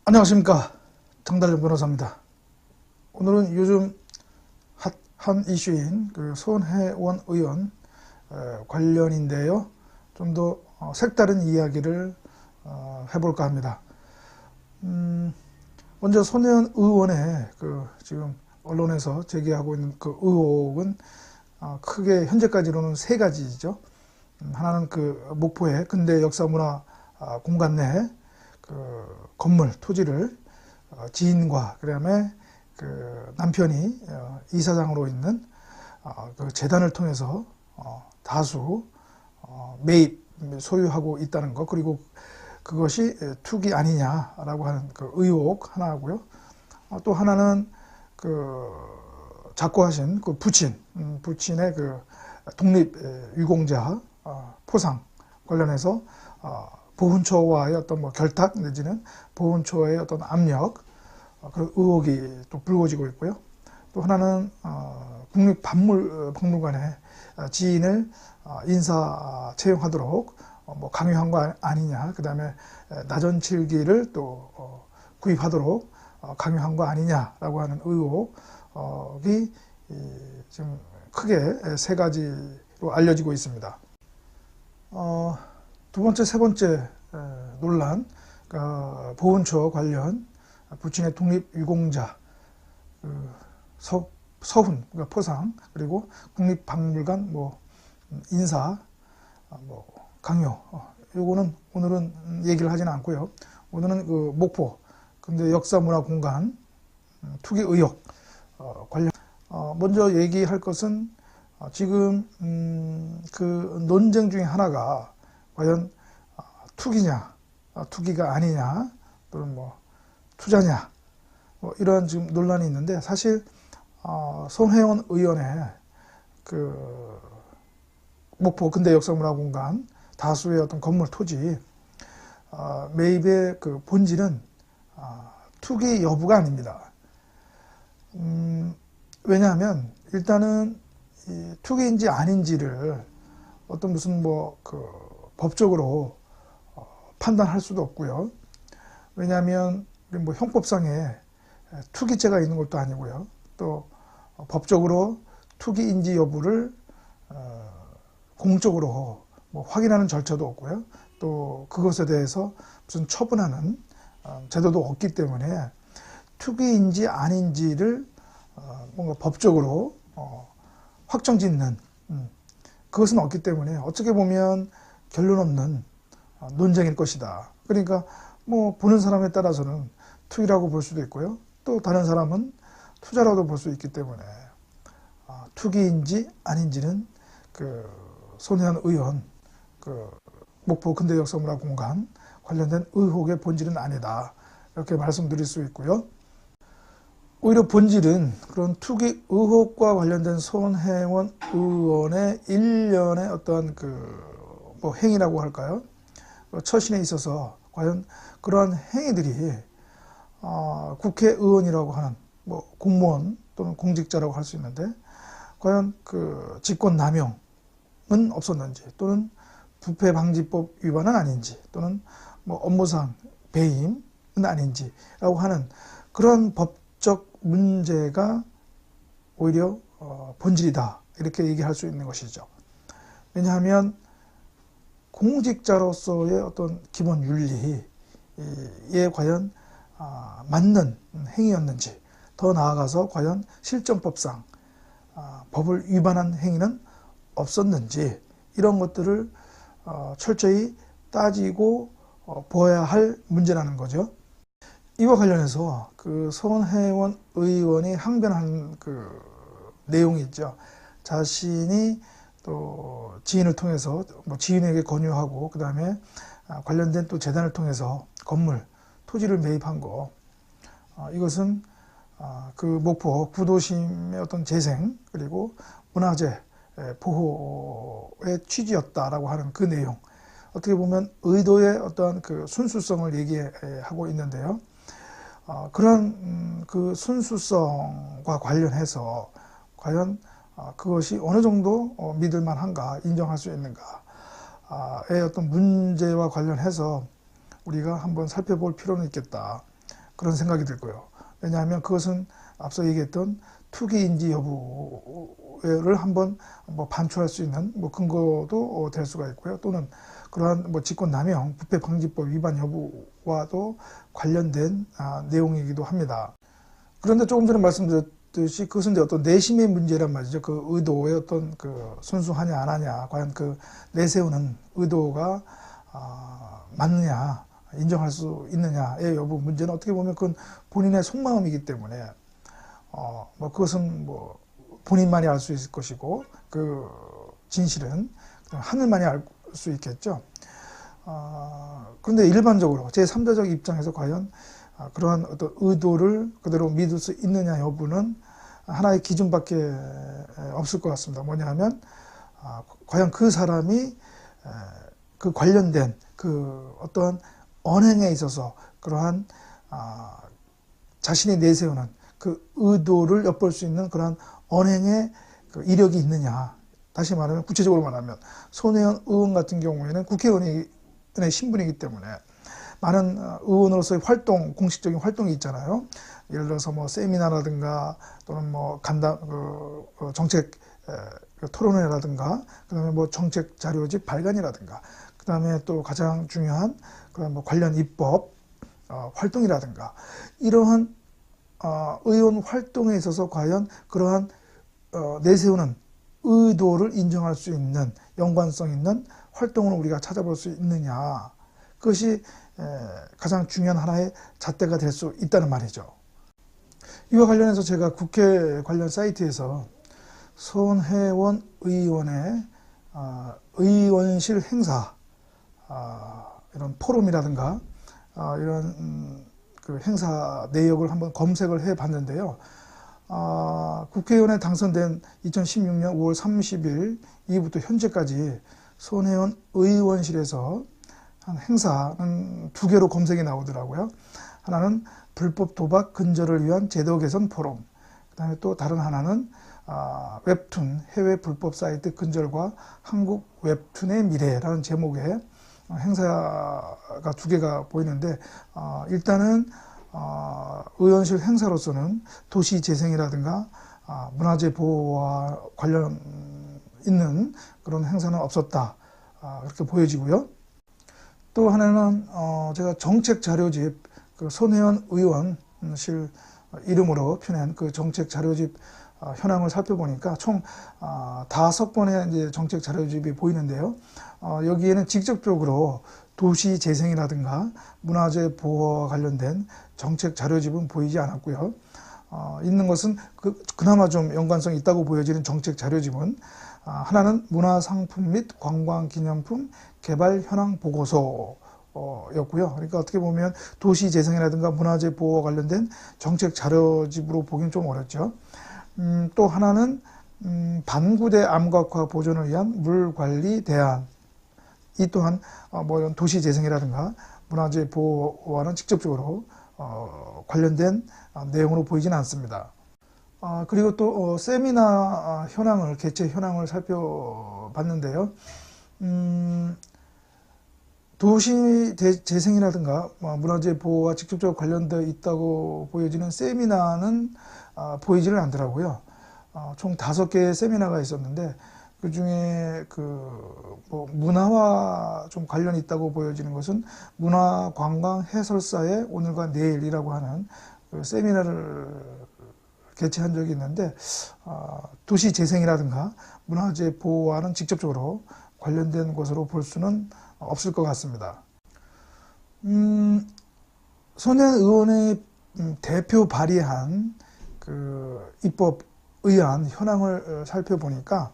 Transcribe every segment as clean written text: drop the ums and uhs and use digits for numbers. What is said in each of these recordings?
안녕하십니까, 정달용 변호사입니다. 오늘은 요즘 핫한 이슈인 그 손혜원 의원 관련인데요. 좀 더 색다른 이야기를 해볼까 합니다. 먼저 손혜원 의원의 그 지금 언론에서 제기하고 있는 그 의혹은 크게 현재까지로는 세 가지죠. 하나는 그 목포의 근대 역사문화 공간 내 그 건물 토지를 지인과 그다음에 그 남편이 이사장으로 있는 그 재단을 통해서 다수 매입 소유하고 있다는 것, 그리고 그것이 투기 아니냐라고 하는 그 의혹 하나고요. 또 하나는 그 작고하신 그 부친의 그 독립 유공자 포상 관련해서 보훈처와의 어떤 뭐 결탁 내지는 보훈처의 어떤 압력, 그 의혹이 또 불거지고 있고요. 또 하나는 국립박물관의 지인을 인사 채용하도록 뭐 강요한 거 아니냐, 그 다음에 나전칠기를 또 구입하도록 강요한 거 아니냐라고 하는 의혹이 지금 크게 세 가지로 알려지고 있습니다. 두 번째, 세 번째 논란, 보훈처 관련 부친의 독립유공자 서훈, 그러니까 포상, 그리고 국립박물관 뭐 인사 뭐 강요, 요거는 오늘은 얘기를 하지는 않고요. 오늘은 그 목포 근데 역사문화공간 투기 의혹 관련 먼저 얘기할 것은 지금 그 논쟁 중에 하나가 과연 투기냐, 투기가 아니냐, 또는 뭐 투자냐, 뭐 이런 지금 논란이 있는데, 사실 손혜원 의원의 그 목포 근대 역사문화공간 다수의 어떤 건물 토지 매입의 그 본질은 투기 여부가 아닙니다. 왜냐하면 일단은 이 투기인지 아닌지를 어떤 무슨 뭐 그 법적으로 판단할 수도 없고요. 왜냐하면 뭐 형법상에 투기죄가 있는 것도 아니고요. 또 법적으로 투기인지 여부를 공적으로 뭐 확인하는 절차도 없고요. 또 그것에 대해서 무슨 처분하는 제도도 없기 때문에 투기인지 아닌지를 뭔가 법적으로 확정짓는 그것은 없기 때문에 어떻게 보면 결론 없는 논쟁일 것이다. 그러니까 뭐 보는 사람에 따라서는 투기라고 볼 수도 있고요. 또 다른 사람은 투자라도 볼 수 있기 때문에 투기인지 아닌지는 그 손혜원 의원 그 목포 근대 역사문화공간 관련된 의혹의 본질은 아니다. 이렇게 말씀드릴 수 있고요. 오히려 본질은 그런 투기 의혹과 관련된 손혜원 의원의 일련의 어떤 그 뭐 행위라고 할까요? 처신에 있어서 과연 그러한 행위들이 국회의원이라고 하는 뭐 공무원 또는 공직자라고 할 수 있는데 과연 그 직권 남용은 없었는지, 또는 부패방지법 위반은 아닌지, 또는 뭐 업무상 배임은 아닌지라고 하는 그런 법적 문제가 오히려 본질이다, 이렇게 얘기할 수 있는 것이죠. 왜냐하면 공직자로서의 어떤 기본 윤리에 과연 맞는 행위였는지, 더 나아가서 과연 실정법상 법을 위반한 행위는 없었는지, 이런 것들을 철저히 따지고 보아야 할 문제라는 거죠. 이와 관련해서 그 손혜원 의원이 항변한 그 내용이 있죠. 자신이 또 지인을 통해서 뭐 지인에게 권유하고 그 다음에 관련된 또 재단을 통해서 건물 토지를 매입한 거, 이것은 그 목포 구도심의 어떤 재생 그리고 문화재 보호의 취지였다라고 하는 그 내용, 어떻게 보면 의도의 어떤 그 순수성을 얘기하고 있는데요. 그런 그 순수성과 관련해서 과연 그것이 어느 정도 믿을 만한가, 인정할 수 있는가의 어떤 문제와 관련해서 우리가 한번 살펴볼 필요는 있겠다. 그런 생각이 들고요. 왜냐하면 그것은 앞서 얘기했던 투기인지 여부를 한번 뭐 반출할 수 있는 뭐 근거도 될 수가 있고요. 또는 그러한 뭐 직권남용, 부패방지법 위반 여부와도 관련된 내용이기도 합니다. 그런데 조금 전에 말씀드렸듯이 그것은 이제 어떤 내심의 문제란 말이죠. 그 의도의 어떤 그 순수하냐 안 하냐, 과연 그 내세우는 의도가 맞느냐, 인정할 수 있느냐의 여부 문제는 어떻게 보면 그건 본인의 속마음이기 때문에 뭐 그것은 뭐 본인만이 알 수 있을 것이고 그 진실은 하늘만이 알 수 있겠죠. 그런데 일반적으로 제3자적 입장에서 과연 그러한 어떤 의도를 그대로 믿을 수 있느냐 여부는 하나의 기준밖에 없을 것 같습니다. 뭐냐 하면 과연 그 사람이 그 관련된 그 어떠한 언행에 있어서 그러한 자신이 내세우는 그 의도를 엿볼 수 있는 그러한 언행의 그 이력이 있느냐. 다시 말하면 구체적으로 말하면 손혜원 의원 같은 경우에는 국회의원의 신분이기 때문에 많은 의원으로서의 활동, 공식적인 활동이 있잖아요. 예를 들어서 뭐 세미나라든가 또는 뭐 간담 정책 토론회라든가 그다음에 뭐 정책 자료집 발간이라든가 그다음에 또 가장 중요한 그런 뭐 관련 입법 활동이라든가 이러한 의원 활동에 있어서 과연 그러한 내세우는 의도를 인정할 수 있는 연관성 있는 활동을 우리가 찾아볼 수 있느냐. 그것이 가장 중요한 하나의 잣대가 될 수 있다는 말이죠. 이와 관련해서 제가 국회 관련 사이트에서 손혜원 의원의 의원실 행사 이런 포럼이라든가 이런 그 행사 내역을 한번 검색을 해 봤는데요. 국회의원에 당선된 2016년 5월 30일 이후부터 현재까지 손혜원 의원실에서 한 행사는 2개로 검색이 나오더라고요. 하나는 불법 도박 근절을 위한 제도 개선 포럼, 그 다음에 또 다른 하나는 웹툰 해외 불법 사이트 근절과 한국 웹툰의 미래라는 제목의 행사가 2개가 보이는데 일단은 의원실 행사로서는 도시 재생이라든가 문화재 보호와 관련 있는 그런 행사는 없었다. 그렇게 보여지고요. 또 하나는 제가 정책 자료집 그 손혜원 의원실 이름으로 펴낸 그 정책 자료집 현황을 살펴보니까 총 5건의 이제 정책 자료집이 보이는데요. 여기에는 직접적으로 도시 재생이라든가 문화재 보호와 관련된 정책 자료집은 보이지 않았고요. 있는 것은 그나마 좀 연관성이 있다고 보여지는 정책 자료집은 하나는 문화상품 및 관광기념품 개발 현황 보고서였고요. 그러니까 어떻게 보면 도시 재생이라든가 문화재 보호와 관련된 정책 자료집으로 보기는 좀 어렵죠. 또 하나는 반구대 암각화 보존을 위한 물관리 대안. 이 또한 뭐 이런 도시 재생이라든가 문화재 보호와는 직접적으로 관련된 내용으로 보이지는 않습니다. 그리고 또 세미나 현황을 개최 현황을 살펴봤는데요. 도시 재생이라든가 문화재 보호와 직접적으로 관련되어 있다고 보여지는 세미나는 보이지는 않더라고요. 총 5개의 세미나가 있었는데 그 중에 뭐 문화와 좀 관련이 있다고 보여지는 것은 문화관광해설사의 오늘과 내일이라고 하는 그 세미나를 개최한 적이 있는데 도시 재생이라든가 문화재 보호와는 직접적으로 관련된 것으로 볼 수는 없을 것 같습니다. 손혜원 의원의 대표 발의한 그 입법 의안 현황을 살펴보니까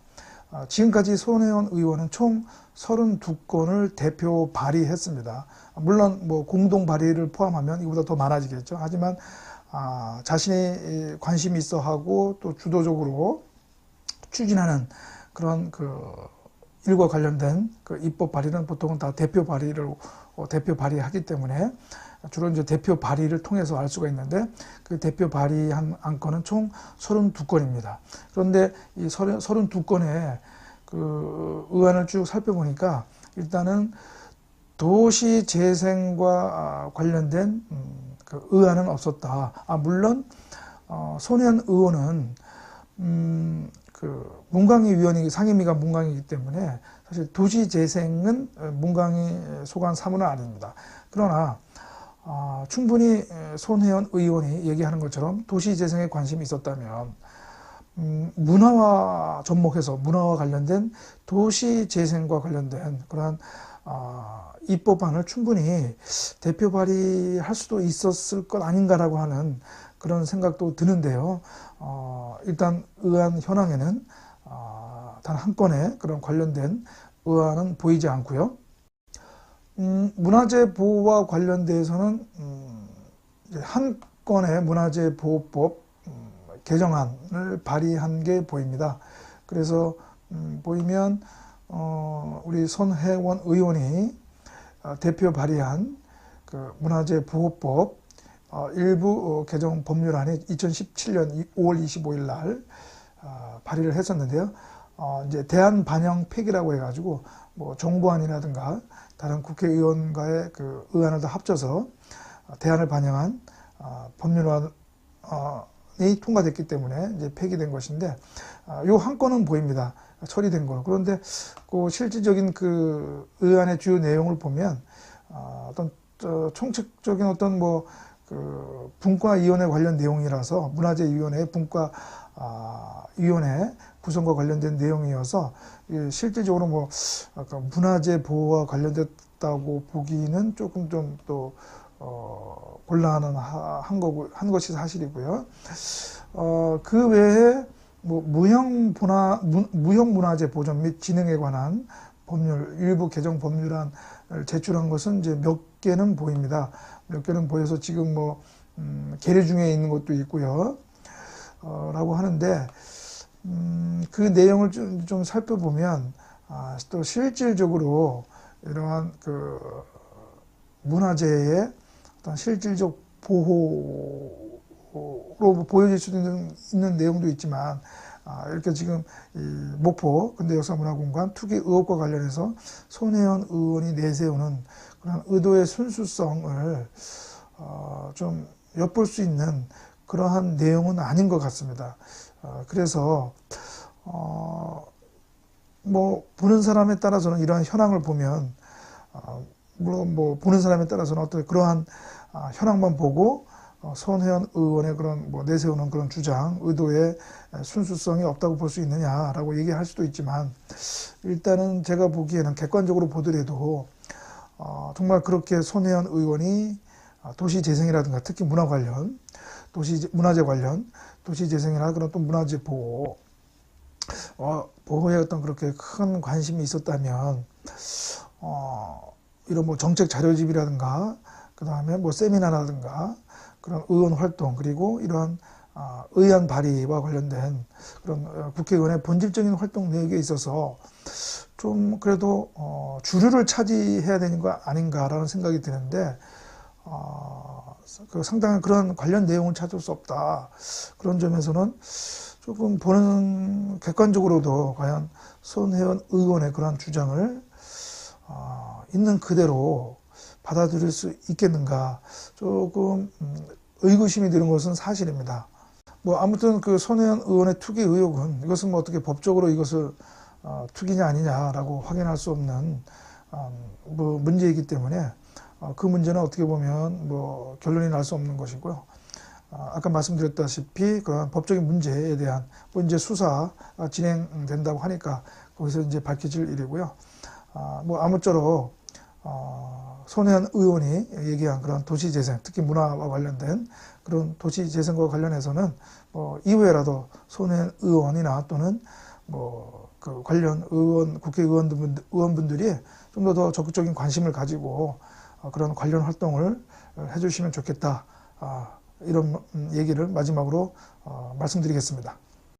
지금까지 손혜원 의원은 총 32건을 대표 발의했습니다. 물론 뭐 공동 발의를 포함하면 이보다 더 많아지겠죠. 하지만 자신이 관심이 있어 하고 또 주도적으로 추진하는 그런 일과 관련된 그 입법 발의는 보통은 다 대표 발의하기 때문에 주로 이제 대표 발의를 통해서 알 수가 있는데 그 대표 발의한 안건은 총 32건입니다. 그런데 이 32건의 그 의안을 쭉 살펴보니까 일단은 도시 재생과 관련된 그 의안은 없었다. 물론 손혜원 의원은 그 문광희 위원이 상임위가 문광희이기 때문에 사실 도시재생은 문광희 소관 사무는 아닙니다. 그러나 충분히 손혜원 의원이 얘기하는 것처럼 도시재생에 관심이 있었다면 문화와 접목해서 문화와 관련된 도시재생과 관련된 그러한 입법안을 충분히 대표 발의할 수도 있었을 것 아닌가라고 하는 그런 생각도 드는데요. 일단 의안 현황에는 단 한 건의 그런 관련된 의안은 보이지 않고요. 문화재 보호와 관련돼서는 한 건의 문화재 보호법 개정안을 발의한 게 보입니다. 그래서 보이면 우리 손혜원 의원이 대표 발의한 그 문화재 보호법 일부 개정 법률안이 2017년 5월 25일 날 발의를 했었는데요. 이제 대안 반영 폐기라고 해가지고 뭐 정부안이라든가 다른 국회의원과의 그 의안을 다 합쳐서 대안을 반영한 법률안이 통과됐기 때문에 이제 폐기된 것인데 요 한 건은 보입니다. 처리된 거. 그런데 그 실질적인 그 의안의 주요 내용을 보면 어떤 총책적인 어떤 뭐 그 분과위원회 관련 내용이라서 문화재위원회 분과위원회 구성과 관련된 내용이어서 실질적으로 뭐 아까 문화재 보호와 관련됐다고 보기는 조금 좀 또 곤란한 것이 사실이고요. 그 외에 뭐 무형문화재 보존 및 진흥에 관한 법률 일부 개정 법률안을 제출한 것은 이제 몇 개는 보입니다. 몇 개는 보여서 지금 뭐 계류 중에 있는 것도 있고요. 라고 하는데 그 내용을 좀 살펴보면 또 실질적으로 이러한 그 문화재의 어떤 실질적 보호로 보여질 수 있는 내용도 있지만 이렇게 지금 이 목포 근대역사문화공간 투기 의혹과 관련해서 손혜원 의원이 내세우는 그런 의도의 순수성을 좀 엿볼 수 있는 그러한 내용은 아닌 것 같습니다. 그래서 뭐 보는 사람에 따라서는 이러한 현황을 보면 물론 뭐 보는 사람에 따라서는 어떤 그러한 현황만 보고 손혜원 의원의 그런 뭐 내세우는 그런 주장, 의도의 순수성이 없다고 볼 수 있느냐라고 얘기할 수도 있지만 일단은 제가 보기에는 객관적으로 보더라도 정말 그렇게 손혜원 의원이 도시재생이라든가 특히 문화 관련, 문화재 관련, 도시재생이나 그런 또 문화재 보호에 어떤 그렇게 큰 관심이 있었다면 이런 뭐 정책 자료집이라든가 그 다음에 뭐 세미나라든가 그런 의원 활동 그리고 이러한 의안 발의와 관련된 그런 국회의원의 본질적인 활동 내역에 있어서 좀 그래도 주류를 차지해야 되는 거 아닌가라는 생각이 드는데 상당한 그런 관련 내용을 찾을 수 없다. 그런 점에서는 조금 보는 객관적으로도 과연 손혜원 의원의 그런 주장을 있는 그대로 받아들일 수 있겠는가 조금 의구심이 드는 것은 사실입니다. 뭐 아무튼 그 손혜원 의원의 투기 의혹은 이것은 뭐 어떻게 법적으로 이것을 투기냐 아니냐라고 확인할 수 없는 뭐 문제이기 때문에 그 문제는 어떻게 보면 뭐 결론이 날 수 없는 것이고요. 아까 말씀드렸다시피 그런 법적인 문제에 대한 뭐 이제 수사가 진행된다고 하니까 거기서 이제 밝혀질 일이고요. 뭐 아무쪼록 손혜원 의원이 얘기한 그런 도시재생, 특히 문화와 관련된 그런 도시재생과 관련해서는 뭐 이후에라도 손혜원 의원이나 또는 뭐 그 관련 의원분들이 좀 더 적극적인 관심을 가지고 그런 관련 활동을 해주시면 좋겠다. 이런 얘기를 마지막으로 말씀드리겠습니다.